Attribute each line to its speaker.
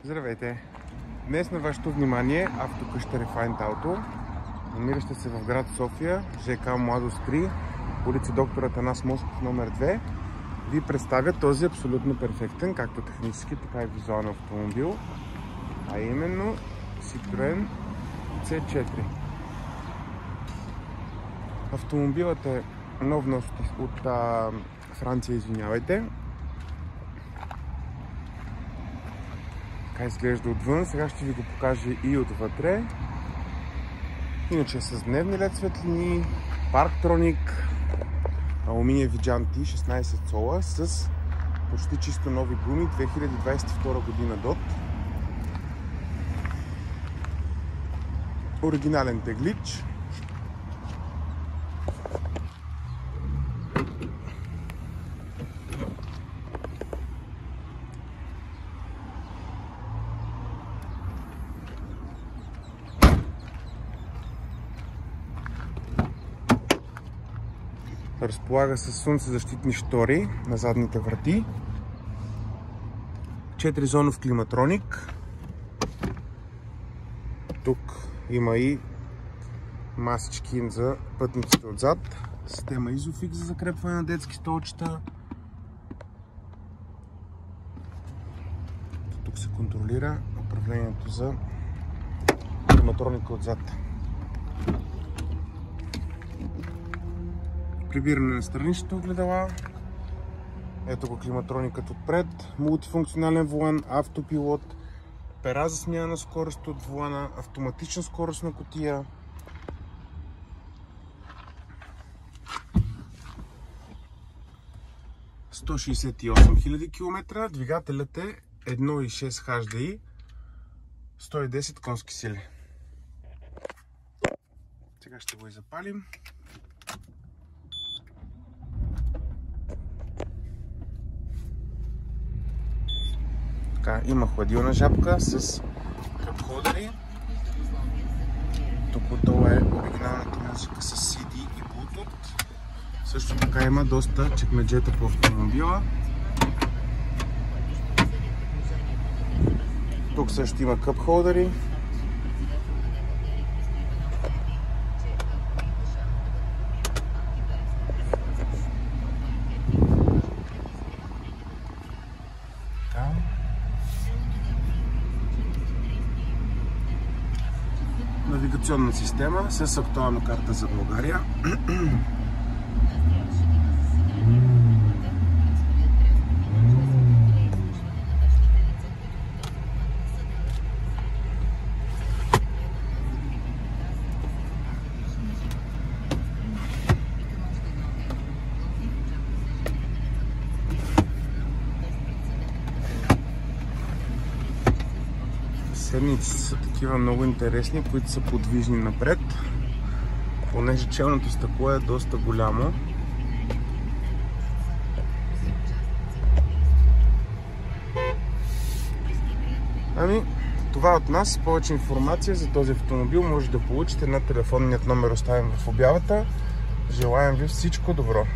Speaker 1: Здравейте! Днес на вашето внимание автокъща Refined Auto, намираща се в град София, ЖК Младост 3, улица Доктор Атанас Москов номер 2, ви представя този абсолютно перфектен, както технически, така и визуален автомобил, а именно Citroen C4. Автомобилът е нов внос от Франция, извинявайте. Така изглежда отвън, сега ще ви го покажа и отвътре. Иначе е с дневни LED светлини, Parktronic, алуминиеви джанти 16 сола с почти чисто нови гуми, 2022 година DOT. Оригинален теглич. Разполага с слънцезащитни штори на задните врати. 4-зонов климатроник. Тук има и масички за пътниците отзад. Система Isofix за закрепване на детски столчета. Тук се контролира управлението за климатроника отзад. Прибиране на страничните огледала. Ето го климатроникът отпред. Мултифункционален волан, автопилот, пера за смяна на скорост от волана, автоматична скоростна кутия. ...168 000 км. Двигателят е 1.6 HDI, 110 конски сили. Сега ще го и запалим. Така, има хладилна жабка с къп-холдери. Тук отдолу е оригиналната музика с CD и Bluetooth. Също така има доста чекмеджета по автомобила. Тук също има къп-холдери. Навигационна система с актуална карта за България. Седмици са такива много интересни, които са подвижни напред, понеже челното стъкло е доста голямо. Това от нас. Повече информация за този автомобил може да получите на телефонният номер, оставен в обявата. Желаем ви всичко добро!